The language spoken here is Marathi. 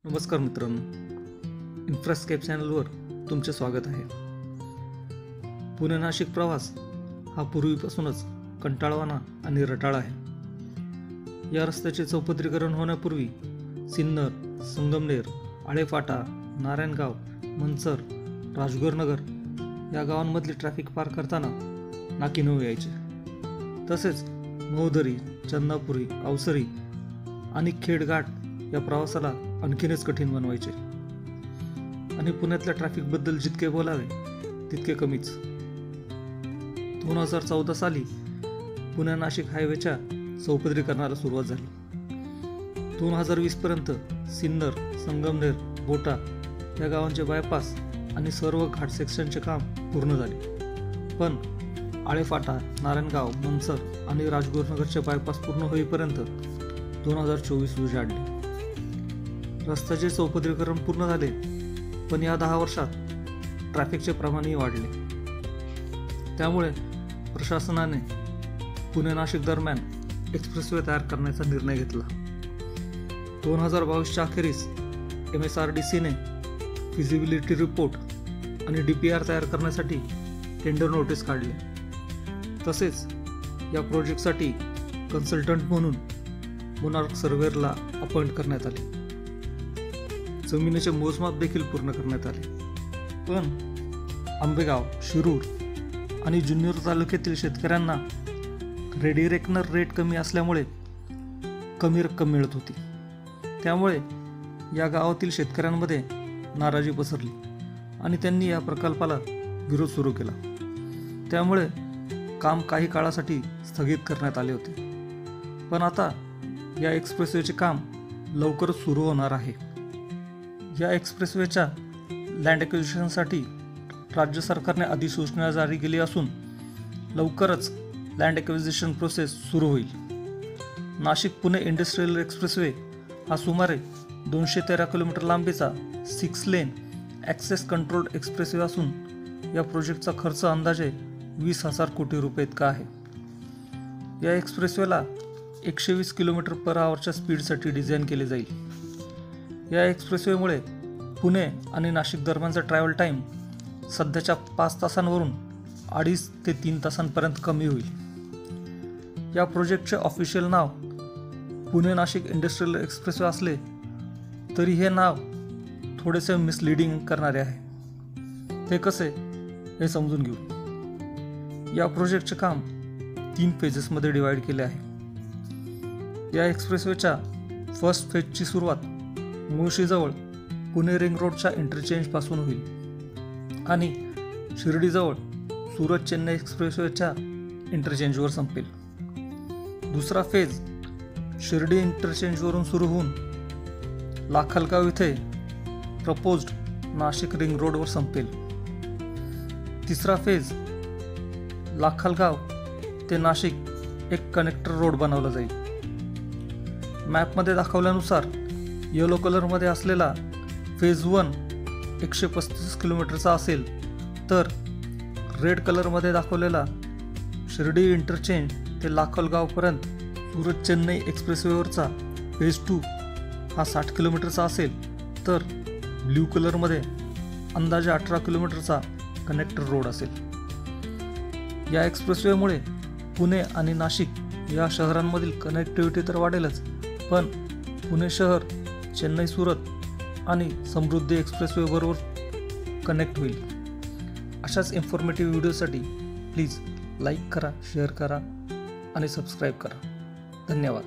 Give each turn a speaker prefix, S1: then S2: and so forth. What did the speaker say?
S1: नमस्कार मित्रांनो, इन्फ्रास्केप चॅनलवर तुमचे स्वागत आहे. पुणे नाशिक प्रवास हा पूर्वीपासूनच कंटाळवाणा आणि रटाळा आहे. या रस्त्याचे चौपदरीकरण होण्यापूर्वी सिन्नर, संगमनेर, आळेफाटा, नारायणगाव, मनसर, राजगुरुनगर या गावांमधली ट्रॅफिक पार करताना नाकी नऊ यायचे. तसेच महोदरी, चंदापुरी, अवसरी आणि खेडघाट या प्रवासाला आणखीनच कठीण बनवायचे. आणि पुण्यातल्या ट्रॅफिकबद्दल जितके बोलावे तितके कमीच. 2014 साली पुणे नाशिक हायवेच्या चौपदरीकरणाला सुरुवात झाली. 2020 पर्यंत सिन्नर, संगमनेर, बोटा या गावांचे बायपास आणि सर्व घाट सेक्शनचे काम पूर्ण झाले. पण आळेफाटा, नारायणगाव, मनसर आणि राजगुरुनगरचे बायपास पूर्ण होईपर्यंत 2024 उजाडले. रस्त्याचे चौपदरीकरण पूर्ण झाले, पण या 10 वर्षात ट्रॅफिकचे प्रमाणही वाढले. त्यामुळे प्रशासनाने पुणे नाशिक दरम्यान एक्सप्रेसवे तयार करण्याचा निर्णय घेतला. 2022च्या अखेरीस MSRDCने फिजिबिलिटी रिपोर्ट आणि DPR तयार करण्यासाठी टेंडर नोटीस काढले. तसेच या प्रोजेक्टसाठी कन्सल्टंट म्हणून मोनार्क सर्व्हेअरला अपॉइंट करण्यात आले. जमिनीचे मोजमाप देखील पूर्ण करण्यात आले. पण आंबेगाव, शिरूर आणि जुन्नर तालुक्यातील शेतकऱ्यांना रेडी रेकनर रेट कमी असल्यामुळे कमी रक्कम मिळत होती. त्यामुळे या गावातील शेतकऱ्यांमध्ये नाराजी पसरली आणि त्यांनी या प्रकल्पाला विरोध सुरू केला. त्यामुळे काम काही काळासाठी स्थगित करण्यात आले होते. पण आता या एक्सप्रेसवेचे काम लवकरच सुरू होणार आहे. या एक्सप्रेसवेच्या लँड ॲक्विजिशनसाठी राज्य सरकारने अधिसूचना जारी केली असून लवकरच लँड ॲक्विजिशन प्रोसेस सुरू होईल. नाशिक पुणे इंडस्ट्रियल एक्सप्रेसवे हा सुमारे 213 किलोमीटर लांबीचा 6 लेन ॲक्सेस कंट्रोल्ड एक्सप्रेसवे असून या प्रोजेक्टचा खर्च अंदाजे 20,000 कोटी रुपये इतका आहे. या एक्सप्रेसवेला 120 km/hच्या स्पीडसाठी डिझाईन केले जाईल. या एक्सप्रेसवेमुळे पुणे आणि नाशिक दरम्यानचा ट्रॅव्हल टाईम सध्याच्या 5 तासांवरून 2.5 ते 3 तासांपर्यंत कमी होईल. या प्रोजेक्टचे ऑफिशियल नाव पुणे नाशिक इंडस्ट्रियल एक्सप्रेसवे असले तरी हे नाव थोडेसे मिसलिडिंग करणारे आहे. ते कसे हे समजून घेऊ. या प्रोजेक्टचे काम 3 फेजेसमध्ये डिवाइड केले आहे. या एक्सप्रेसवेच्या फर्स्ट फेजची सुरुवात मुळशीजवळ पुणे रिंग रोडच्या इंटरचेंजपासून होईल आणि शिर्डीजवळ सुरत चेन्नई एक्सप्रेसवेच्या इंटरचेंजवर संपेल. दुसरा फेज शिर्डी इंटरचेंजवरून सुरू होऊन लाखलगाव इथे प्रपोज्ड नाशिक रिंग रोडवर संपेल. तिसरा फेज लाखलगाव ते नाशिक एक कनेक्टर रोड बनवला जाईल. मॅपमध्ये दाखवल्यानुसार येलो कलरमध्ये असलेला फेज 1 135 किलोमीटरचा असेल, तर रेड कलरमध्ये दाखवलेला शिर्डी इंटरचेंज ते लाखलगावपर्यंत सुरत चेन्नई एक्सप्रेसवेवरचा फेज 2 हा 60 किलोमीटरचा असेल, तर ब्ल्यू कलरमध्ये अंदाजे 18 किलोमीटरचा कनेक्टर रोड असेल. या एक्सप्रेसवेमुळे पुणे आणि नाशिक या शहरांमधील कनेक्टिव्हिटी तर वाढेलच, पण पुणे शहर चेन्नई, सुरत आणि समृद्धी एक्सप्रेसवे बरोबर कनेक्ट होईल. अशाच इन्फॉर्मेटिव्ह व्हिडिओसाठी प्लीज लाईक करा, शेअर करा आणि सबस्क्राईब करा. धन्यवाद.